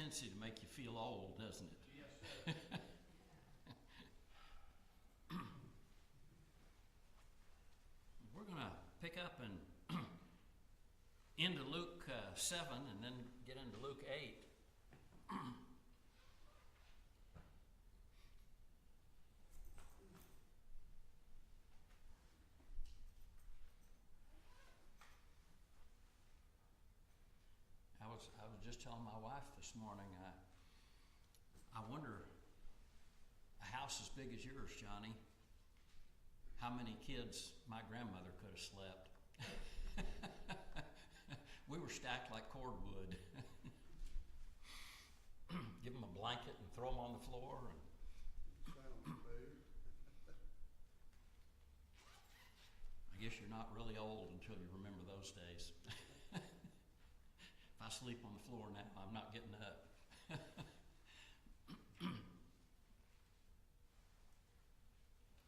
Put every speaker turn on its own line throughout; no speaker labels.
tendency to make you feel old, doesn't it?
Yes, sir.
We're going to pick up and into Luke 7 and then get into Luke 8. I was just telling my wife this morning, I wonder, a house as big as yours, Johnny, how many kids my grandmother could have slept. We were stacked like cordwood. Give them a blanket and throw them on the floor. I guess you're not really old until you remember those days. If I sleep on the floor now, I'm not getting up.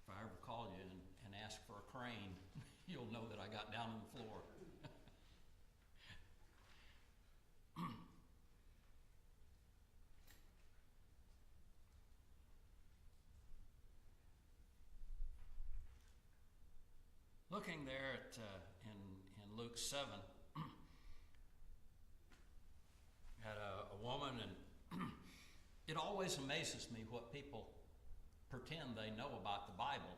If I ever call you and ask for a crane, you'll know that I got down on the floor. Looking there at in Luke 7, had a woman, and it always amazes me what people pretend they know about the Bible.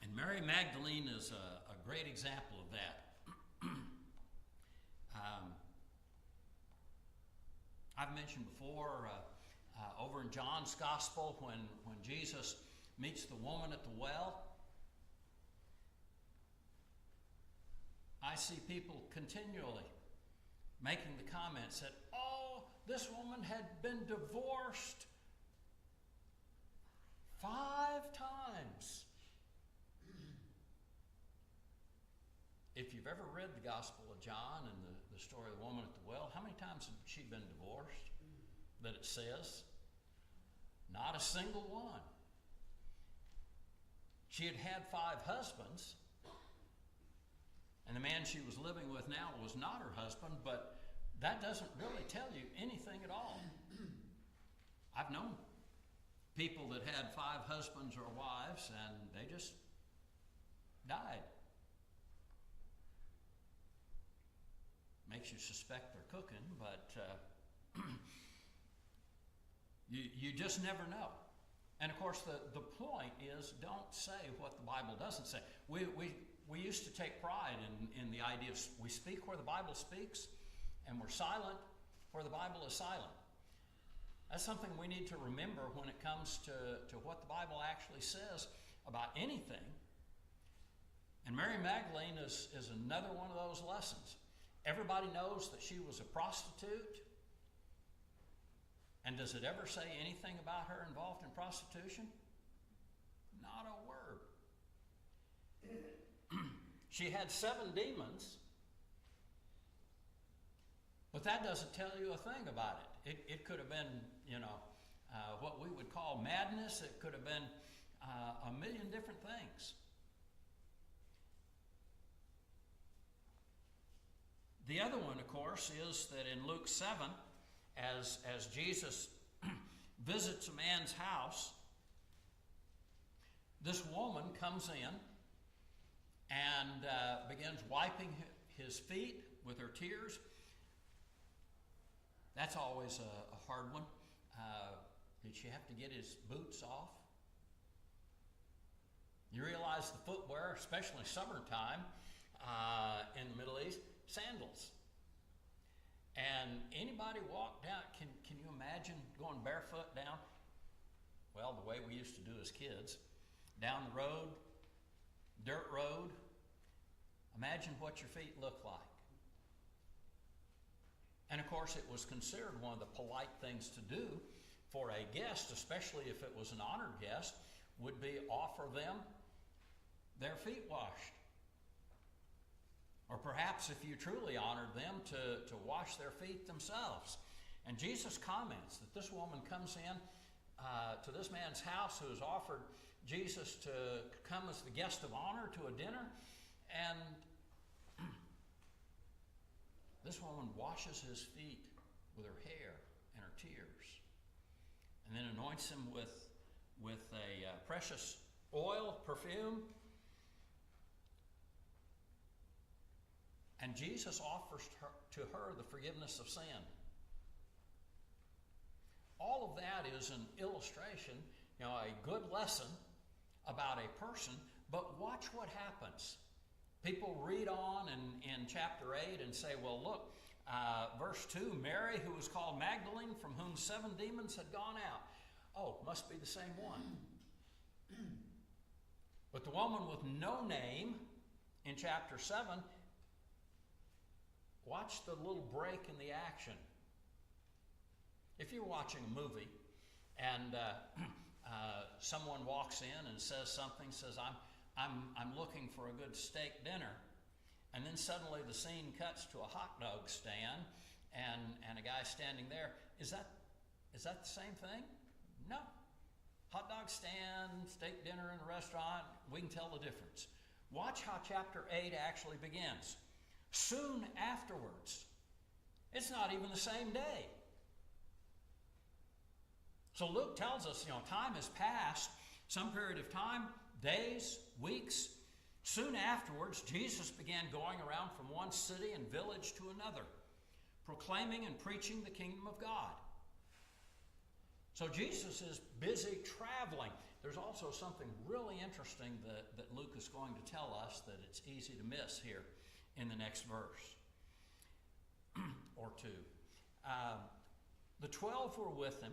And Mary Magdalene is a great example of that. I've mentioned before, over in John's Gospel, when Jesus meets the woman at the well, I see people continually making the comments that, oh, this woman had been divorced 5 times. If you've ever read the Gospel of John and the story of the woman at the well, how many times had she been divorced that it says? Not a single one. She had had 5 husbands, and the man she was living with now was not her husband, but that doesn't really tell you anything at all. I've known people that had 5 husbands or wives, and they just died. Makes you suspect they're cooking, but you just never know. And of course, the point is, don't say what the Bible doesn't say. We used to take pride in the idea of we speak where the Bible speaks, and we're silent where the Bible is silent. That's something we need to remember when it comes to what the Bible actually says about anything. And Mary Magdalene is another one of those lessons. Everybody knows that she was a prostitute. And does it ever say anything about her involved in prostitution? Not a word. She had 7 demons, but that doesn't tell you a thing about it. It could have been, what we would call madness. It could have been a million different things. The other one, of course, is that in Luke 7, as Jesus visits a man's house, this woman comes in and begins wiping his feet with her tears. That's always a hard one. Did she have to get his boots off? You realize the footwear, especially summertime in the Middle East, sandals. And anybody walk down, can you imagine going barefoot down? Well, the way we used to do as kids, down the road, dirt road. Imagine what your feet look like. And of course, it was considered one of the polite things to do for a guest, especially if it was an honored guest, would be offer them their feet washed. Or perhaps if you truly honored them, to wash their feet themselves. And Jesus comments that this woman comes in to this man's house who has offered Jesus to come as the guest of honor to a dinner. And This woman washes his feet with her hair and her tears, and then anoints him with a precious oil, perfume. And Jesus offers to her the forgiveness of sin. All of that is an illustration, a good lesson about a person, but watch what happens. People read on in chapter 8 and say, well, look, verse 2, Mary, who was called Magdalene, from whom 7 demons had gone out. Oh, must be the same one. But the woman with no name in chapter 7, watch the little break in the action. If you're watching a movie and someone walks in and says something, says, I'm looking for a good steak dinner, and then suddenly the scene cuts to a hot dog stand and a guy standing there, is that the same thing? No. Hot dog stand, steak dinner in a restaurant, we can tell the difference. Watch how chapter 8 actually begins. Soon afterwards. It's not even the same day. So Luke tells us, time has passed, some period of time, days, weeks. Soon afterwards, Jesus began going around from one city and village to another, proclaiming and preaching the kingdom of God. So Jesus is busy traveling. There's also something really interesting that Luke is going to tell us that it's easy to miss here in the next verse or 2. The 12 were with him.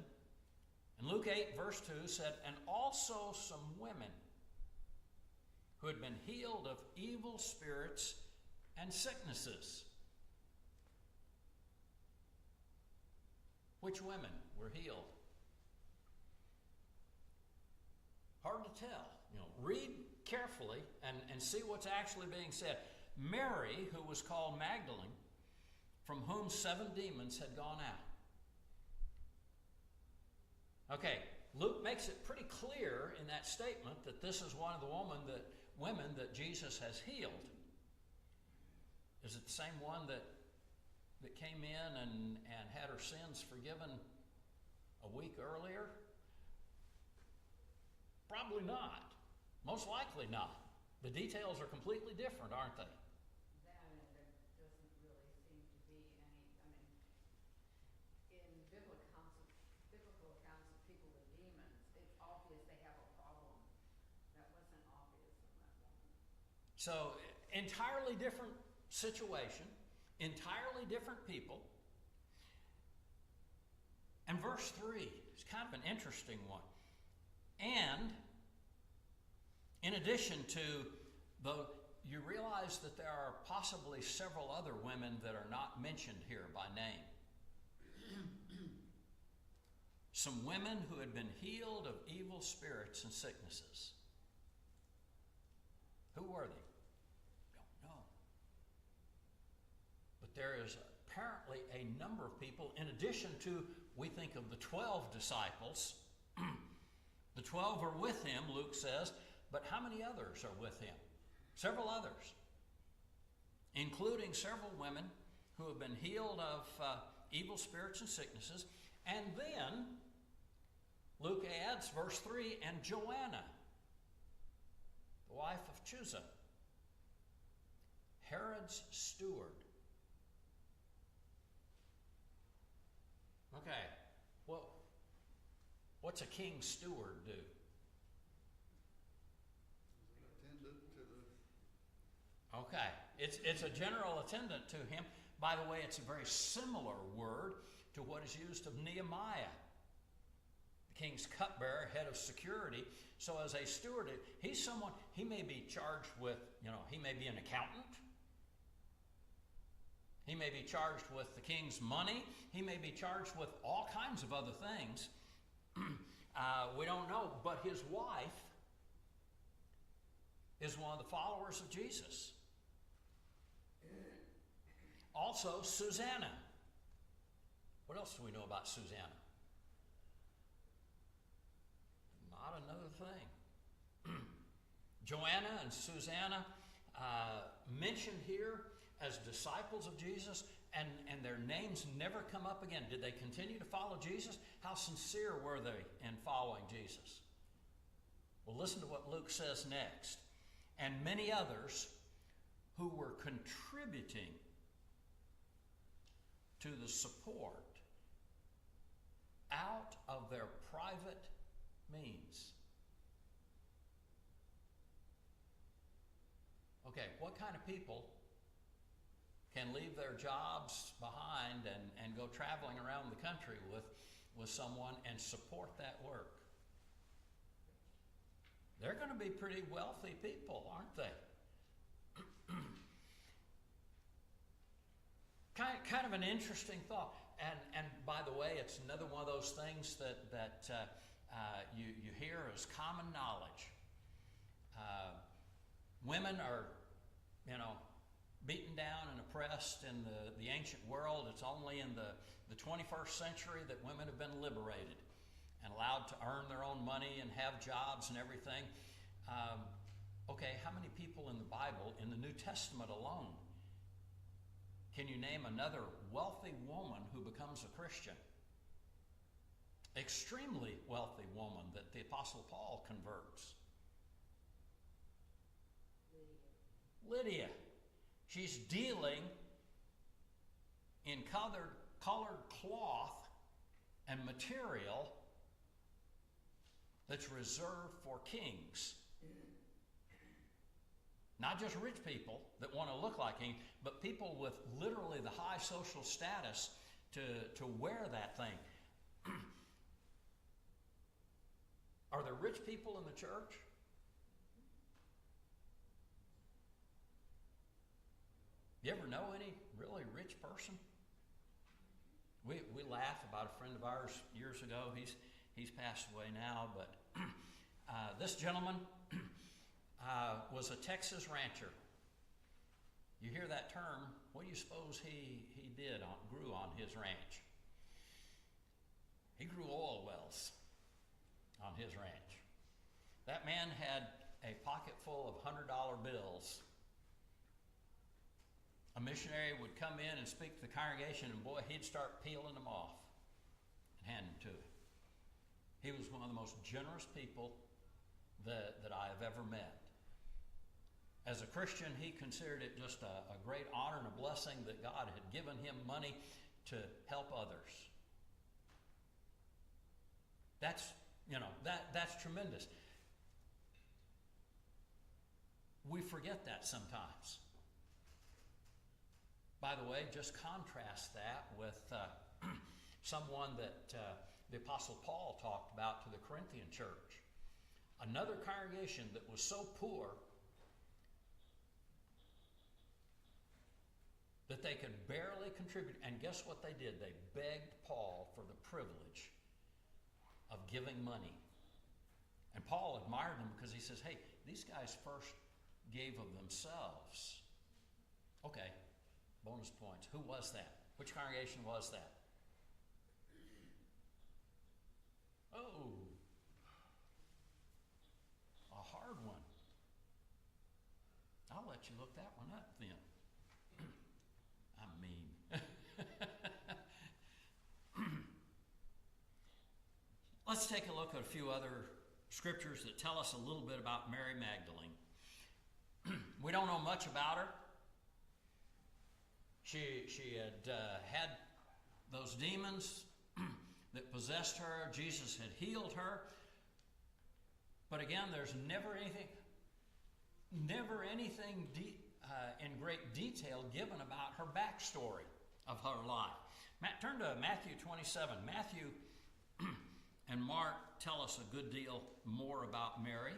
And Luke 8 verse 2 said, and also some women who had been healed of evil spirits and sicknesses. Which women were healed? Hard to tell. Read carefully and see what's actually being said. Mary, who was called Magdalene, from whom 7 demons had gone out. Okay, Luke makes it pretty clear in that statement that this is one of the women that Jesus has healed. Is it the same one that came in and had her sins forgiven a week earlier? Probably not. Most likely not. The details are completely different, aren't they?
There doesn't really seem to be any, in biblical accounts of people with demons, it's obvious they have a problem. That wasn't obvious in that woman.
So, entirely different situation, entirely different people. And verse 3 is kind of an interesting one. And in addition to you realize that there are possibly several other women that are not mentioned here by name. Some women who had been healed of evil spirits and sicknesses. Who were they? Don't know. But there is apparently a number of people, in addition to, we think of the 12 disciples. The 12 are with him, Luke says, but how many others are with him? Several others, including several women who have been healed of evil spirits and sicknesses. And then Luke adds, verse 3, and Joanna, the wife of Chuza, Herod's steward. Okay, well, what's a king's steward do?
Attendant to the...
Okay, it's a general attendant to him. By the way, it's a very similar word to what is used of Nehemiah, the king's cupbearer, head of security. So as a steward, he's someone, he may be charged with, he may be an accountant. He may be charged with the king's money. He may be charged with all kinds of other things. We don't know, but his wife is one of the followers of Jesus. Also, Susanna. What else do we know about Susanna? Not another thing. Joanna and Susanna mentioned here, as disciples of Jesus, and their names never come up again. Did they continue to follow Jesus? How sincere were they in following Jesus? Well, listen to what Luke says next. And many others who were contributing to the support out of their private means. Okay, what kind of people can leave their jobs behind and go traveling around the country with someone and support that work? They're going to be pretty wealthy people, aren't they? Kind of an interesting thought. And by the way, it's another one of those things that you hear as common knowledge. Women are, beaten down and oppressed in the ancient world. It's only in the 21st century that women have been liberated and allowed to earn their own money and have jobs and everything. Okay, how many people in the Bible, in the New Testament alone, can you name another wealthy woman who becomes a Christian? Extremely wealthy woman that the Apostle Paul converts. Lydia. She's dealing in colored cloth and material that's reserved for kings. Not just rich people that want to look like kings, but people with literally the high social status to wear that thing. Are there rich people in the church? You ever know any really rich person? We laugh about a friend of ours years ago. He's passed away now, but this gentleman was a Texas rancher. You hear that term, what do you suppose he grew on his ranch? He grew oil wells on his ranch. That man had a pocket full of $100 bills. A missionary would come in and speak to the congregation, and boy, he'd start peeling them off and hand them to him. He was one of the most generous people that I have ever met. As a Christian, he considered it just a great honor and a blessing that God had given him money to help others. That's tremendous. We forget that sometimes. By the way, just contrast that with someone that the Apostle Paul talked about to the Corinthian church. Another congregation that was so poor that they could barely contribute. And guess what they did? They begged Paul for the privilege of giving money. And Paul admired them because he says, hey, these guys first gave of themselves. Okay. Bonus points. Who was that? Which congregation was that? Oh, a hard one. I'll let you look that one up then. I'm mean. Let's take a look at a few other scriptures that tell us a little bit about Mary Magdalene. We don't know much about her. She had those demons that possessed her. Jesus had healed her. But again, there's never anything in great detail given about her backstory of her life. Turn to Matthew 27. Matthew and Mark tell us a good deal more about Mary.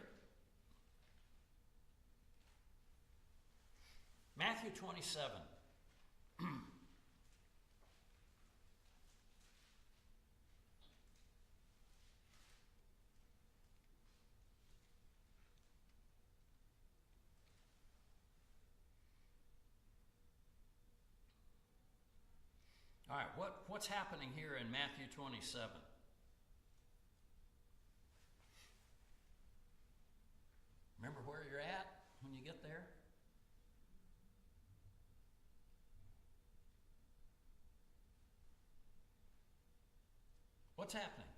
Matthew 27. All right, what's happening here in Matthew 27? Remember where you're at when you get there? What's happening?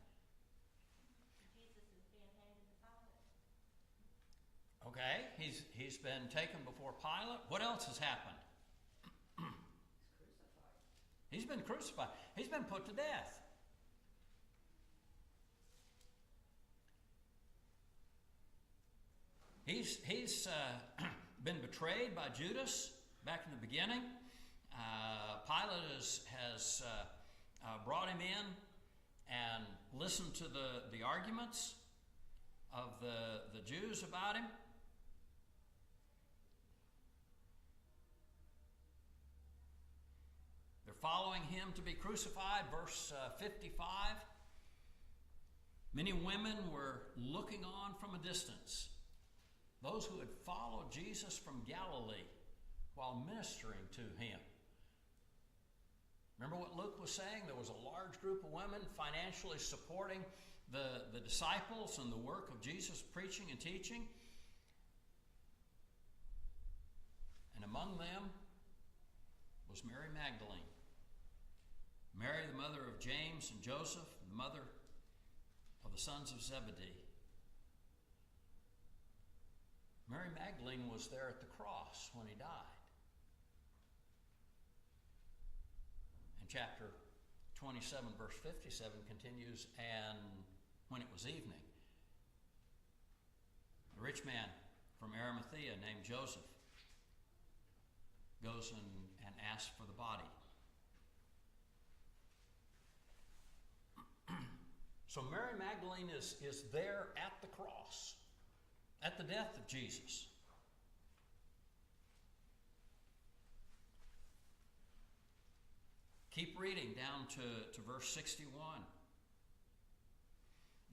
Jesus is being handed to Pilate.
Okay, he's been taken before Pilate. What else has happened?
He's crucified.
He's been crucified. He's been put to death. He's been betrayed by Judas back in the beginning. Pilate has brought him in and listened to the arguments of the Jews about him. They're following him to be crucified. Verse 55. Many women were looking on from a distance. Those who had followed Jesus from Galilee while ministering to him. Remember what Luke was saying? There was a large group of women financially supporting the disciples and the work of Jesus preaching and teaching. And among them was Mary Magdalene. Mary, the mother of James and Joseph, the mother of the sons of Zebedee. Mary Magdalene was there at the cross when he died. And chapter 27, verse 57 continues, and when it was evening, a rich man from Arimathea named Joseph goes and asks for the body. So Mary Magdalene is there at the cross, at the death of Jesus. Keep reading down to verse 61.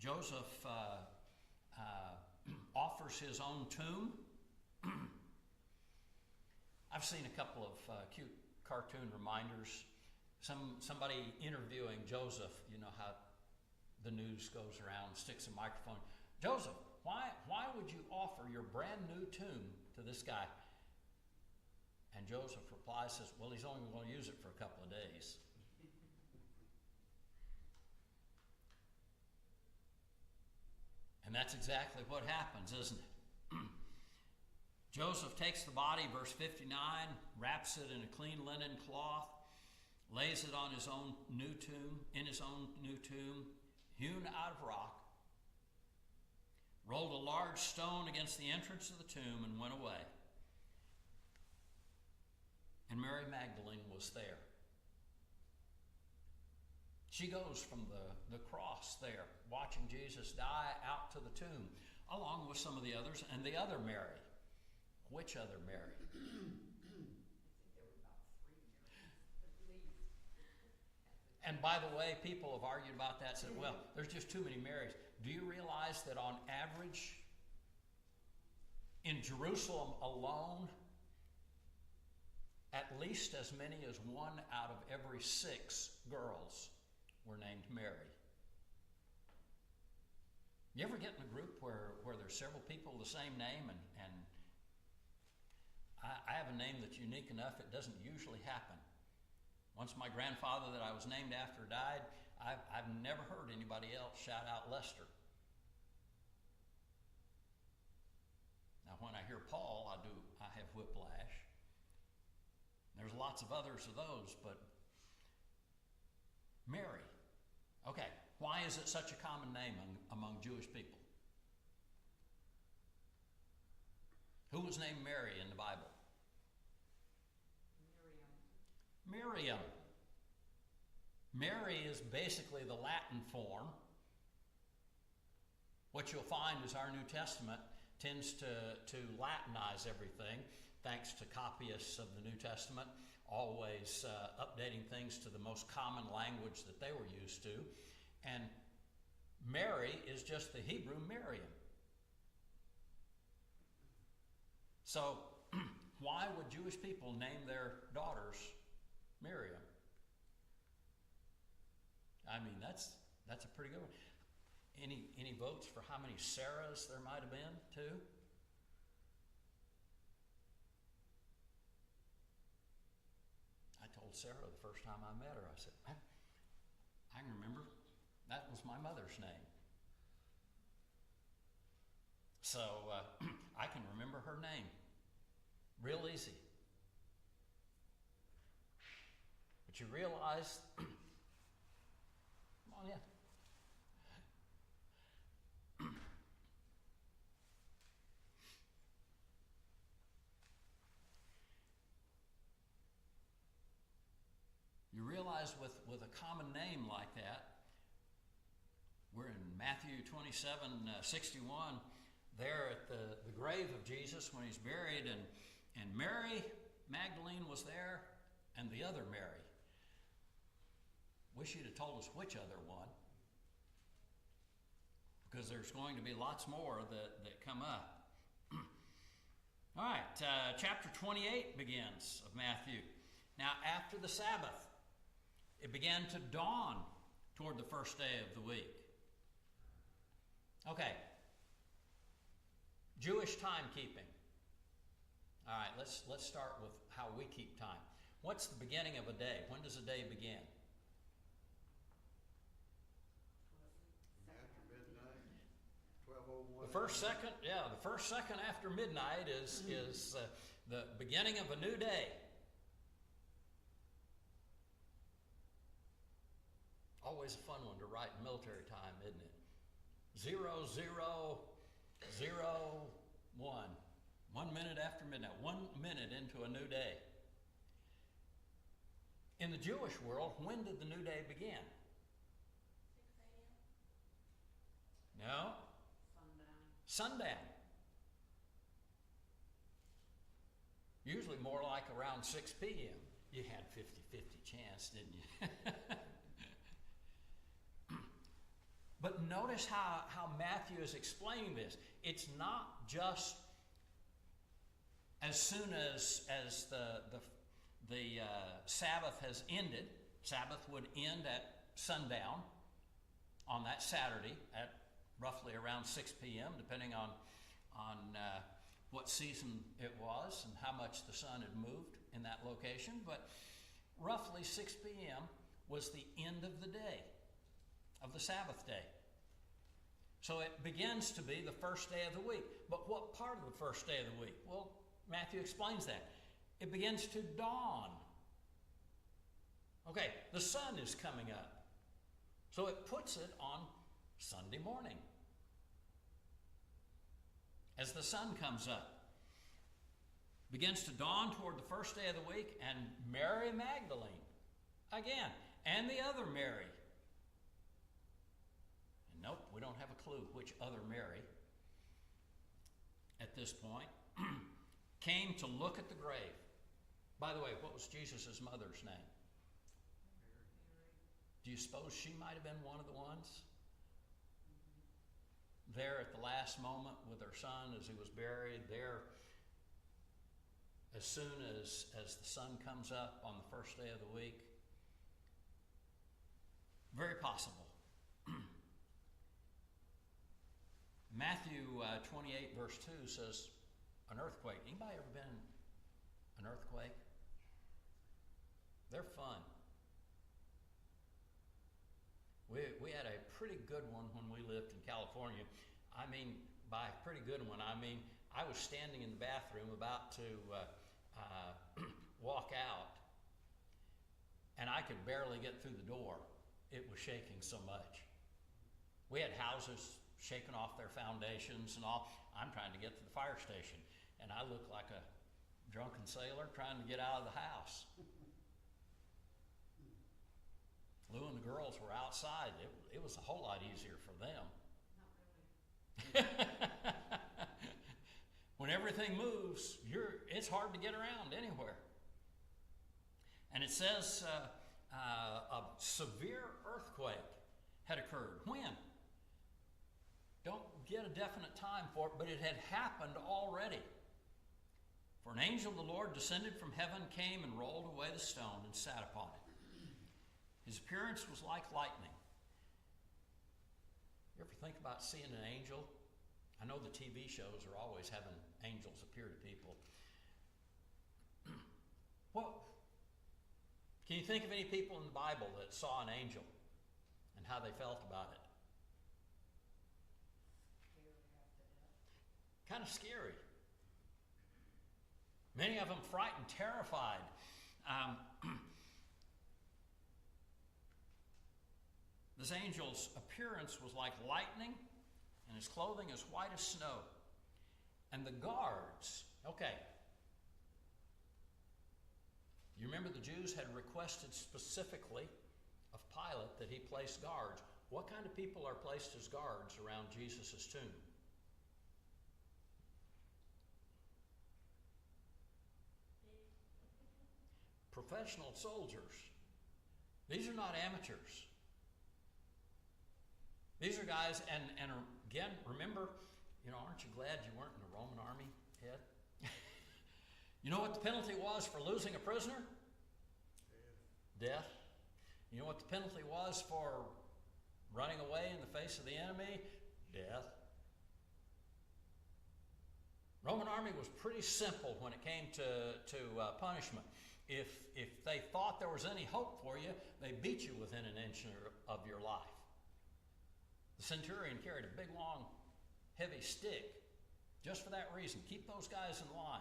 Joseph offers his own tomb. I've seen a couple of cute cartoon reminders. Somebody interviewing Joseph, you know how the news goes around, sticks a microphone. Joseph, why would you offer your brand new tomb to this guy? And Joseph replies, says, well, he's only going to use it for a couple of days. And that's exactly what happens, isn't it? Joseph takes the body, verse 59, wraps it in a clean linen cloth, lays it on his own new tomb, hewn out of rock, rolled a large stone against the entrance of the tomb, and went away. And Mary Magdalene was there. She goes from the cross there, watching Jesus die, out to the tomb, along with some of the others, and the other Mary. Which other Mary?
I think there were about 3 Marys, at least.
And by the way, people have argued about that, said, well, there's just too many Marys. Do you realize that on average, in Jerusalem alone, at least as many as 1 out of every 6 girls were named Mary? You ever get in a group where there's several people with the same name and I have a name that's unique enough, it doesn't usually happen. Once my grandfather that I was named after died, I've never heard anybody else shout out Lester. Now when I hear Paul, I have whiplash. There's lots of others of those, but Mary. Okay, why is it such a common name among Jewish people? Who was named Mary in the Bible? Miriam. Mary is basically the Latin form. What you'll find is our New Testament tends to Latinize everything, thanks to copyists of the New Testament, always updating things to the most common language that they were used to. And Mary is just the Hebrew Miriam. So, why would Jewish people name their daughters Miriam? I mean, that's a pretty good one. Any votes for how many Sarahs there might have been, too? I told Sarah the first time I met her, I said, I can remember That was my mother's name. So I can remember her name real easy. But you realize, come on in. You realize with a common name like that, we're in Matthew 27:61, there at the grave of Jesus when he's buried, and Mary Magdalene was there, and the other Mary. Wish you'd have told us which other one, because there's going to be lots more that come up. All right, chapter 28 begins of Matthew. Now, after the Sabbath, it began to dawn toward the first day of the week. Okay, Jewish timekeeping. All right, let's start with how we keep time. What's the beginning of a day? When does a day begin?
After midnight, 12:01.
The first second after midnight is the beginning of a new day. Always a fun one to write in military time, isn't it? 00:01. 1 minute after midnight. 1 minute into a new day. In the Jewish world, when did the new day begin?
6 a.m.?
No. Sundown. Usually more like around 6 p.m. You had 50-50 chance, didn't you? But notice how Matthew is explaining this. It's not just as soon as the Sabbath has ended. Sabbath would end at sundown on that Saturday at roughly around 6 p.m., depending on what season it was and how much the sun had moved in that location. But roughly 6 p.m. was the end of the day, of the Sabbath day. So it begins to be the first day of the week. But what part of the first day of the week? Well, Matthew explains that. It begins to dawn. Okay, the sun is coming up. So it puts it on Sunday morning. As the sun comes up, begins to dawn toward the first day of the week, and Mary Magdalene, again, and the other Mary. And nope, we don't have a clue which other Mary at this point, came to look at the grave. By the way, what was Jesus' mother's name? Do you suppose she might have been one of the ones? There at the last moment with her son as he was buried, there as soon as the sun comes up on the first day of the week. Very possible. Matthew 28 verse 2 says an earthquake. Anybody ever been in an earthquake? They're fun. We had a pretty good one when we lived in California. I mean, by a pretty good one, I mean, I was standing in the bathroom about to walk out, and I could barely get through the door. It was shaking so much. We had houses shaking off their foundations and all. I'm trying to get to the fire station, and I look like a drunken sailor trying to get out of the house. Lou and the girls were outside. It was a whole lot easier for them.
Not really.
When everything moves, it's hard to get around anywhere. And it says a severe earthquake had occurred. When? Don't get a definite time for it, but it had happened already. For an angel of the Lord descended from heaven, came and rolled away the stone and sat upon it. His appearance was like lightning. You ever think about seeing an angel? I know the TV shows are always having angels appear to people. Well, can you think of any people in the Bible that saw an angel? And how they felt about it.
Scared half to death.
Kind of scary. Many of them frightened, terrified. This angel's appearance was like lightning, and his clothing as white as snow. And the guards, okay, you remember the Jews had requested specifically of Pilate that he place guards. What kind of people are placed as guards around Jesus' tomb? Professional soldiers. These are not amateurs. These are guys, and again, remember, aren't you glad you weren't in the Roman army, Ed? You know what the penalty was for losing a prisoner? Death. You know what the penalty was for running away in the face of the enemy? Death. Roman army was pretty simple when it came to punishment. If they thought there was any hope for you, they beat you within an inch of your life. The centurion carried a big, long, heavy stick just for that reason. Keep those guys in line.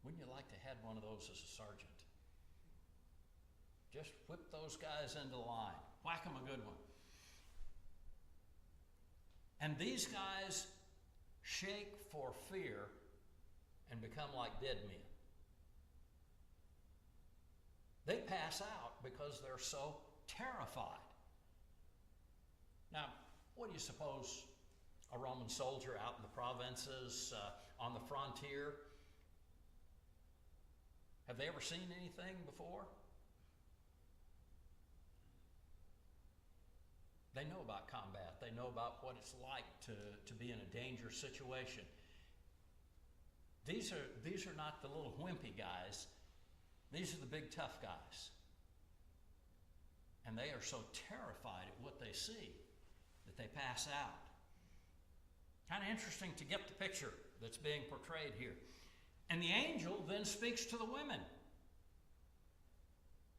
Wouldn't you like to have one of those as a sergeant? Just whip those guys into line. Whack them a good one. And these guys shake for fear and become like dead men. They pass out because they're so terrified. Now, what do you suppose a Roman soldier out in the provinces, on the frontier, have they ever seen anything before? They know about combat. They know about what it's like to be in a dangerous situation. These are not the little wimpy guys. These are the big tough guys. And they are so terrified at what they see that they pass out. Kind of interesting to get the picture that's being portrayed here. And the angel then speaks to the women.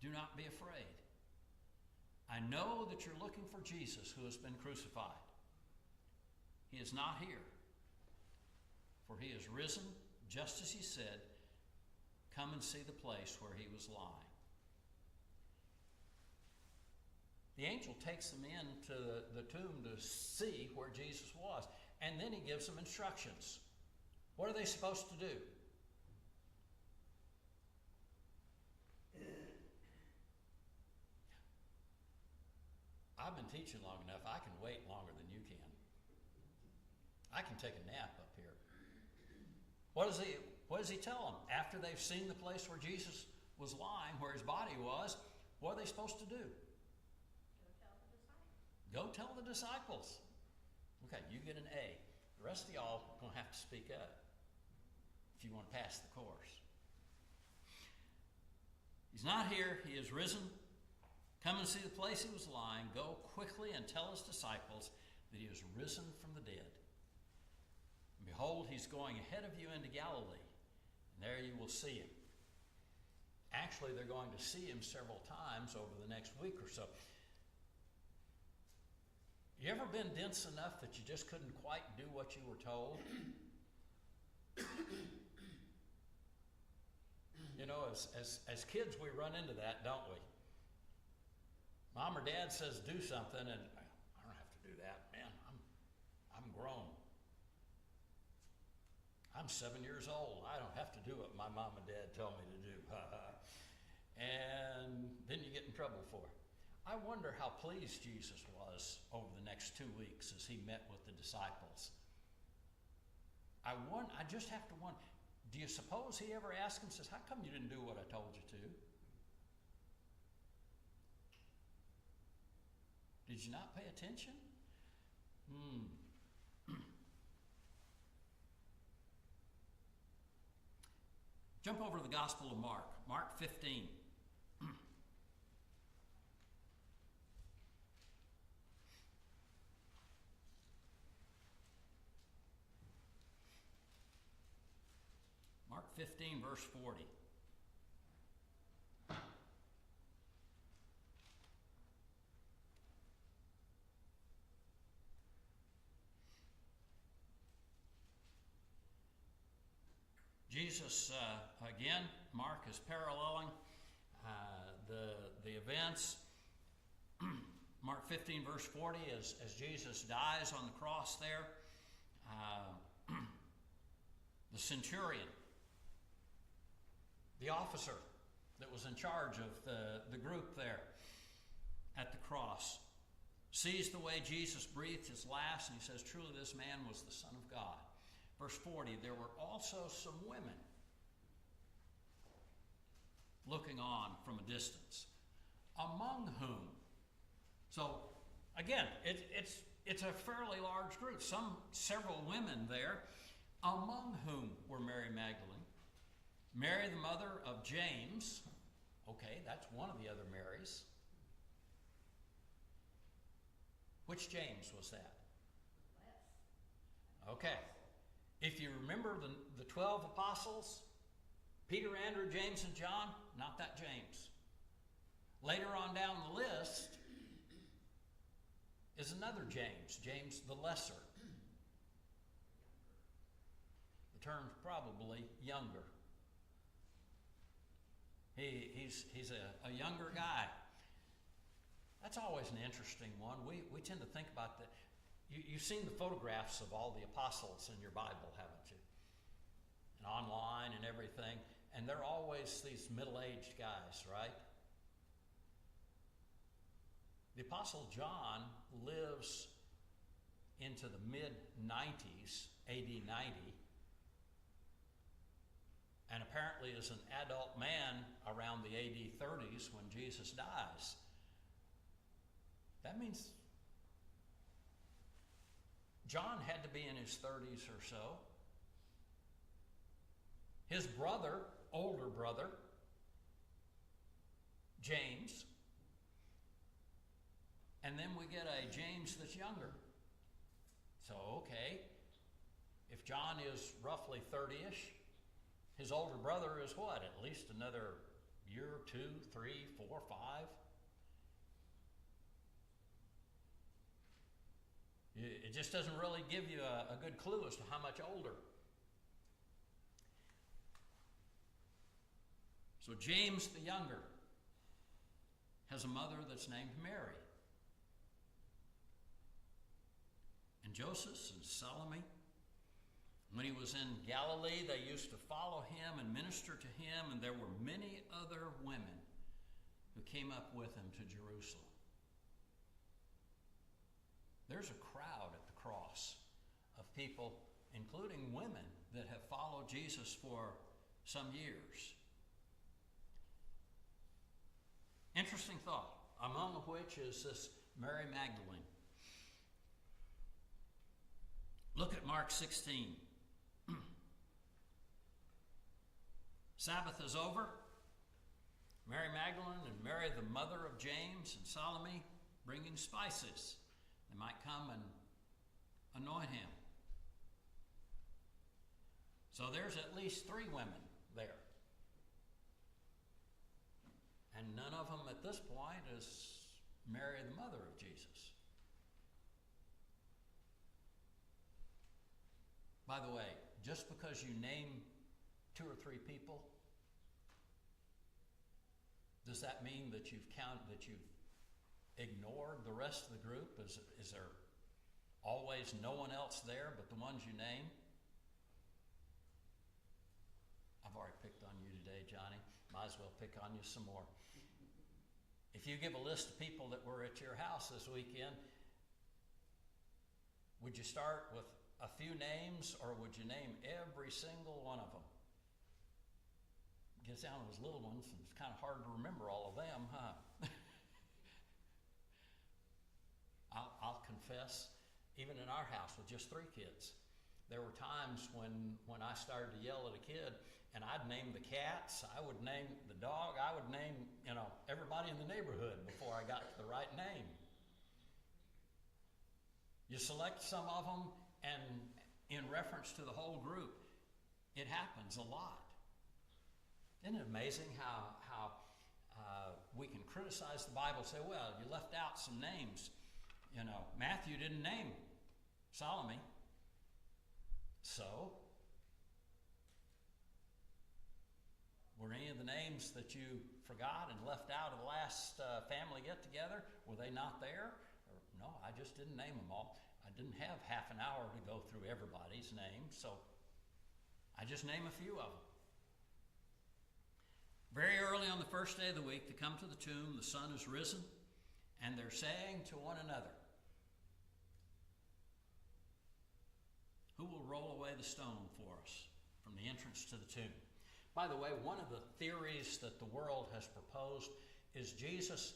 Do not be afraid. I know that you're looking for Jesus who has been crucified. He is not here, for he is risen, just as he said. Come and see the place where he was lying. The angel takes them into the tomb to see where Jesus was, and then he gives them instructions. What are they supposed to do? I've been teaching long enough, I can wait longer than you can. I can take a nap up here. What does he tell them? After they've seen the place where Jesus was lying, where his body was, what are they supposed to do? Go tell the disciples. Okay, you get an A. The rest of y'all are going to have to speak up if you want to pass the course. He's not here. He is risen. Come and see the place he was lying. Go quickly and tell his disciples that he is risen from the dead. And behold, he's going ahead of you into Galilee, and there you will see him. Actually, they're going to see him several times over the next week or so. You ever been dense enough that you just couldn't quite do what you were told? As kids, we run into that, don't we? Mom or dad says do something, and I don't have to do that, man. I'm grown. I'm 7 years old. I don't have to do what my mom and dad tell me to do. And then you get in trouble for it. I wonder how pleased Jesus was over the next 2 weeks as he met with the disciples. I just have to wonder, do you suppose he ever asked him, says, how come you didn't do what I told you to? Did you not pay attention? Jump over to the Gospel of Mark, Mark 15. Mark 15, verse 40. Jesus, again, Mark is paralleling the events. Mark 15, verse 40, as Jesus dies on the cross there, the centurion, the officer that was in charge of the group there at the cross, sees the way Jesus breathed his last, and he says, truly this man was the Son of God. Verse 40, there were also some women looking on from a distance, among whom, so again, it's a fairly large group, several women there, among whom were Mary Magdalene, Mary the mother of James, okay, that's one of the other Marys. Which James was that? Okay. If you remember the 12 apostles, Peter, Andrew, James, and John, not that James. Later on down the list is another James, James the Lesser. The term's probably younger. He's a younger guy. That's always an interesting one. We tend to think about that. You've seen the photographs of all the apostles in your Bible, haven't you? And online and everything. And they're always these middle-aged guys, right? The Apostle John lives into the mid-90s, AD 90, and apparently is an adult man around the AD 30s when Jesus dies. That means John had to be in his 30s or so. His brother, older brother, James, and then we get a James that's younger. So, okay, if John is roughly 30-ish, his older brother is what? At least another year, 2, 3, 4, 5? It just doesn't really give you a good clue as to how much older. So James the younger has a mother that's named Mary. And Joseph and Salome, when he was in Galilee, they used to follow him and minister to him, and there were many other women who came up with him to Jerusalem. There's a crowd at the cross of people, including women, that have followed Jesus for some years. Interesting thought, among which is this Mary Magdalene. Look at Mark 16. Sabbath is over. Mary Magdalene and Mary, the mother of James and Salome, bringing spices. They might come and anoint him. So there's at least 3 women there. And none of them at this point is Mary, the mother of Jesus. By the way, just because you name 2 or 3 people, does that mean that you've ignored the rest of the group? Is there always no one else there but the ones you name? I've already picked on you today, Johnny. Might as well pick on you some more. If you give a list of people that were at your house this weekend, would you start with a few names, or would you name every single one of them? It gets down to those little ones, and it's kind of hard to remember all of them, huh? I'll confess, even in our house with just 3 kids, there were times when I started to yell at a kid, and I'd name the cats, I would name the dog, I would name, everybody in the neighborhood before I got to the right name. You select some of them, and in reference to the whole group, it happens a lot. Isn't it amazing how we can criticize the Bible, say, well, you left out some names. Matthew didn't name Salome. So, Were any of the names that you forgot and left out of the last family get-together, were they not there? Or, no, I just didn't name them all. I didn't have half an hour to go through everybody's name, so I just name a few of them. Very early on the first day of the week, they come to the tomb, the sun is risen, and they're saying to one another, who will roll away the stone for us from the entrance to the tomb? By the way, one of the theories that the world has proposed is Jesus,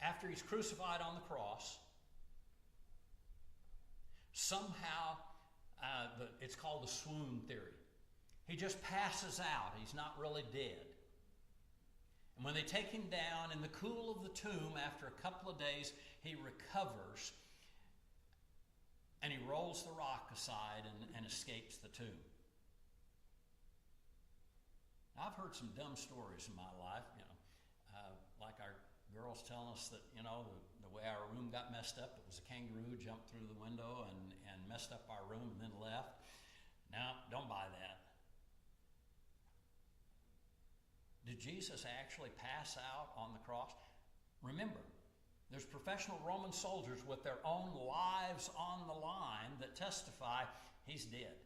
after he's crucified on the cross, somehow, it's called the swoon theory. He just passes out. He's not really dead. And when they take him down in the cool of the tomb, after a couple of days, he recovers and he rolls the rock aside and escapes the tomb. Now, I've heard some dumb stories in my life, like our girls telling us that, the way our room got messed up, it was a kangaroo jumped through the window and messed up our room and then left. Now, don't buy that. Did Jesus actually pass out on the cross? Remember, there's professional Roman soldiers with their own lives on the line that testify he's dead.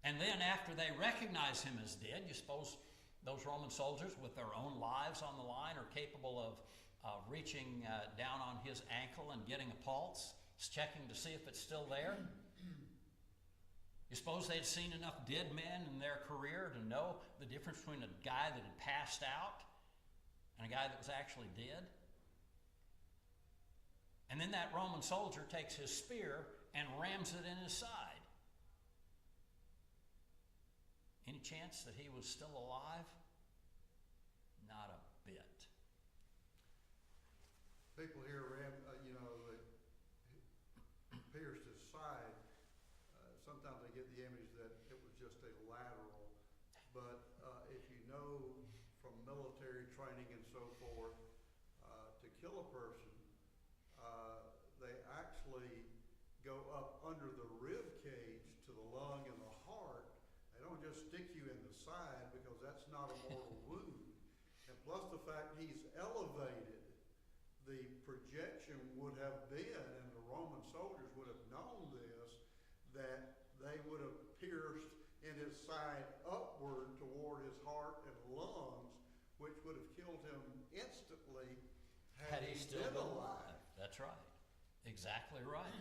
And then after they recognize him as dead, you suppose those Roman soldiers with their own lives on the line are capable of reaching down on his ankle and getting a pulse, checking to see if it's still there? You suppose they'd seen enough dead men in their career to know the difference between a guy that had passed out and a guy that was actually dead? And then that Roman soldier takes his spear and rams it in his side. Any chance that he was still alive? Not a bit.
People here that pierced his side. Sometimes they get the image that it was just a lateral. But if you know from military training and so forth, to kill a person, they actually go up under the rib cage to the lung and the heart. They don't just stick you in the side because that's not a mortal wound. And plus the fact he's elevated, the projection would have been, and the Roman soldiers would have known this, that they would have pierced in his side upward toward his heart and lungs, which would have killed him instantly had he
still
been
been
alive.
alive. That's right. Exactly right.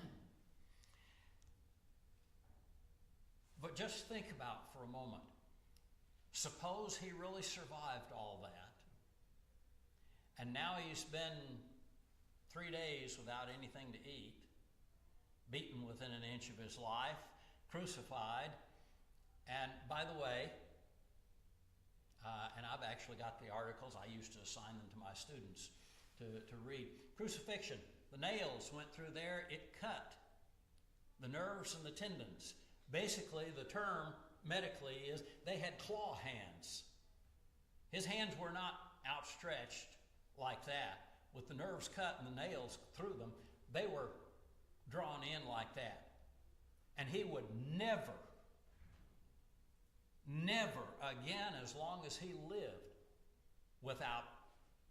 But just think about for a moment. Suppose he really survived all that, and now he's been 3 days without anything to eat, beaten within an inch of his life, crucified, and by the way, and I've actually got the articles, I used to assign them to my students to read. Crucifixion, the nails went through there, it cut the nerves and the tendons. Basically, the term medically is they had claw hands. His hands were not outstretched like that, with the nerves cut and the nails through them. They were drawn in like that. And he would never again, as long as he lived, without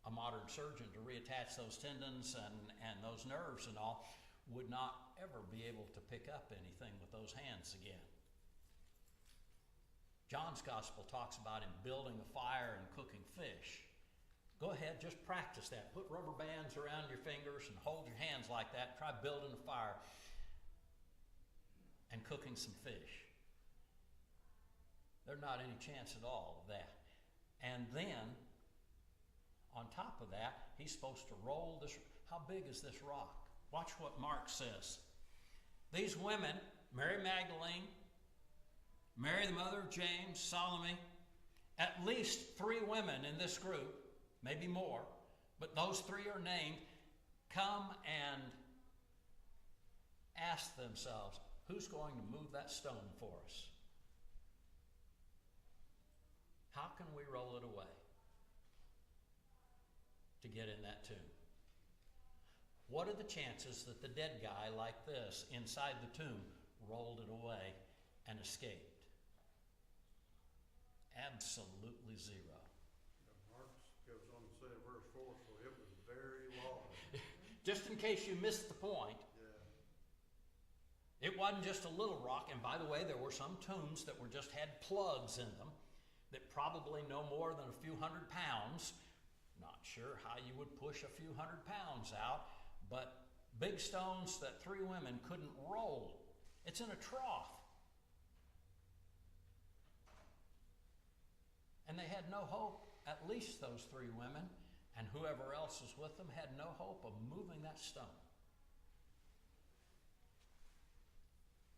a modern surgeon to reattach those tendons and those nerves and all, would not ever be able to pick up anything with those hands again. John's gospel talks about him building a fire and cooking fish. Go ahead, just practice that. Put rubber bands around your fingers and hold your hands like that. Try building a fire and cooking some fish. There's not any chance at all of that. And then, on top of that, he's supposed to roll this. How big is this rock? Watch what Mark says. These women, Mary Magdalene, Mary the mother of James, Salome, at least 3 women in this group, maybe more, but those 3 are named, come and ask themselves, who's going to move that stone for us? How can we roll it away to get in that tomb? What are the chances that the dead guy like this inside the tomb rolled it away and escaped? Absolutely zero.
Mark goes on to say in verse 4, so it was very large.
Just in case you missed the point,
Yeah.
it wasn't just a little rock. And by the way, there were some tombs that were just had plugs in them that probably no more than a few 100 pounds. Not sure how you would push a few 100 pounds out, but big stones that 3 women couldn't roll. It's in a trough. And they had no hope, at least those 3 women, and whoever else was with them had no hope of moving that stone.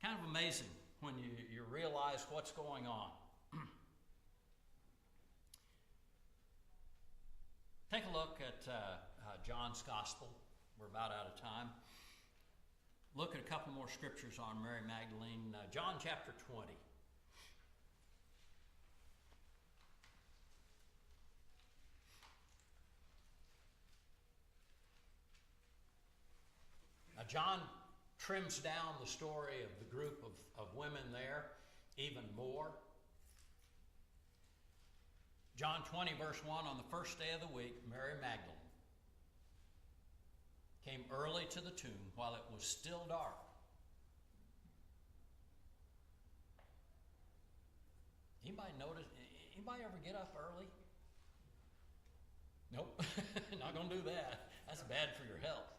Kind of amazing when you realize what's going on. Take a look at John's Gospel. We're about out of time. Look at a couple more scriptures on Mary Magdalene. John chapter 20. Now, John trims down the story of the group of women there even more. John 20, verse 1, on the first day of the week, Mary Magdalene came early to the tomb while it was still dark. Anybody ever get up early? Nope, not going to do that. That's bad for your health.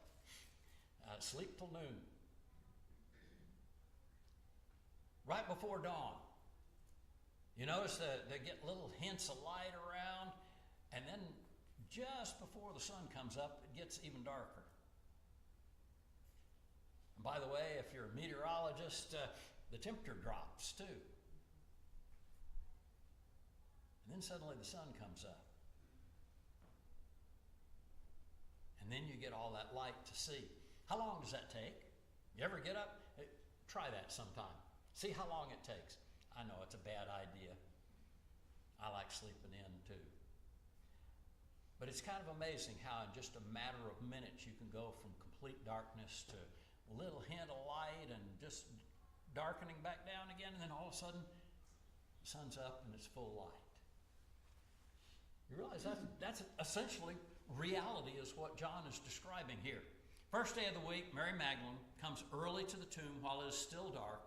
Sleep till noon. Right before dawn. You notice that they get little hints of light around, and then just before the sun comes up, it gets even darker. And by the way, if you're a meteorologist, the temperature drops too. And then suddenly the sun comes up. And then you get all that light to see. How long does that take? You ever get up? Try that sometime. See how long it takes. I know it's a bad idea. I like sleeping in too. But it's kind of amazing how in just a matter of minutes you can go from complete darkness to a little hint of light and just darkening back down again, and then all of a sudden the sun's up and it's full light. You realize that's essentially reality is what John is describing here. First day of the week, Mary Magdalene comes early to the tomb while it is still dark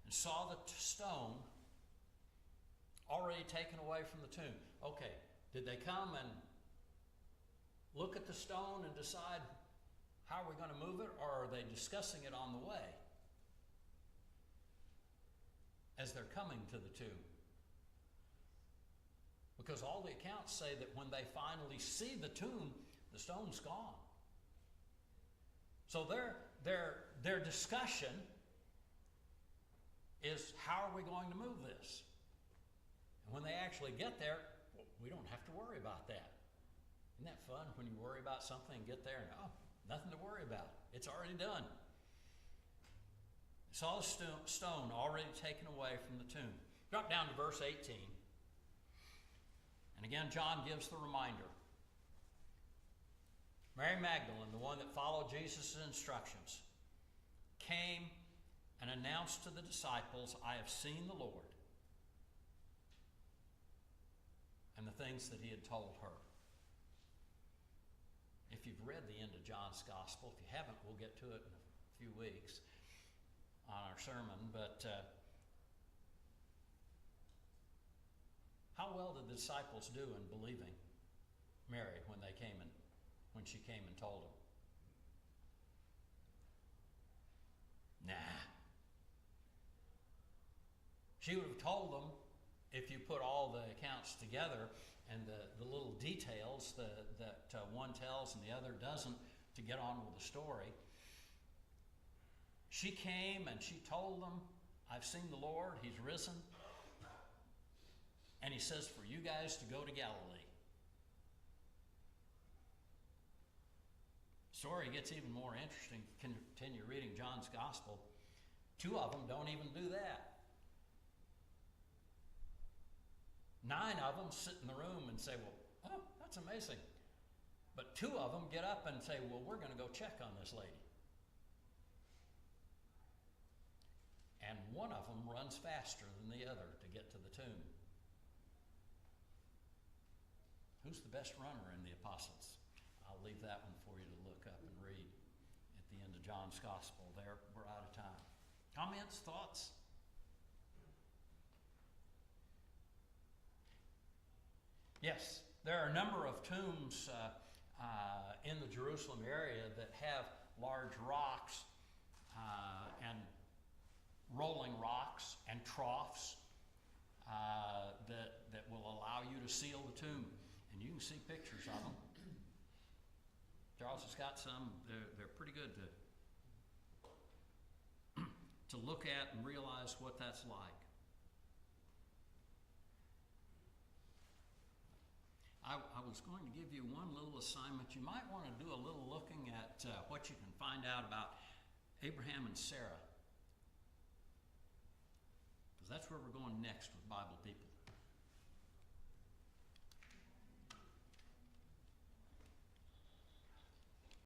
and saw the stone already taken away from the tomb. Okay, did they come and look at the stone and decide how are we going to move it, or are they discussing it on the way as they're coming to the tomb? Because all the accounts say that when they finally see the tomb, the stone's gone. So their discussion is, how are we going to move this? And when they actually get there, well, we don't have to worry about that. Isn't that fun when you worry about something and get there and, oh, nothing to worry about. It's already done. Saw the stone already taken away from the tomb. Drop down to verse 18. And again, John gives the reminder. Mary Magdalene, the one that followed Jesus' instructions, came and announced to the disciples, I have seen the Lord, and the things that he had told her. If you've read the end of John's Gospel, if you haven't, we'll get to it in a few weeks on our sermon, but how well did the disciples do in believing Mary when she came and told them? Nah. She would have told them, if you put all the accounts together and the little details that one tells and the other doesn't to get on with the story. She came and she told them, I've seen the Lord, he's risen. And he says for you guys to go to Galilee. The story gets even more interesting. Continue reading John's Gospel. 2 of them don't even do that. 9 of them sit in the room and say, well, oh, that's amazing. But 2 of them get up and say, well, we're going to go check on this lady. And one of them runs faster than the other to get to the tomb. Who's the best runner in the apostles? I'll leave that one for you to look up and read at the end of John's Gospel. There, we're out of time. Comments, thoughts? Yes, there are a number of tombs in the Jerusalem area that have large rocks and rolling rocks and troughs that will allow you to seal the tomb. And you can see pictures of them. Charles has got some. They're pretty good to look at and realize what that's like. I was going to give you one little assignment. You might want to do a little looking at what you can find out about Abraham and Sarah, because that's where we're going next with Bible people.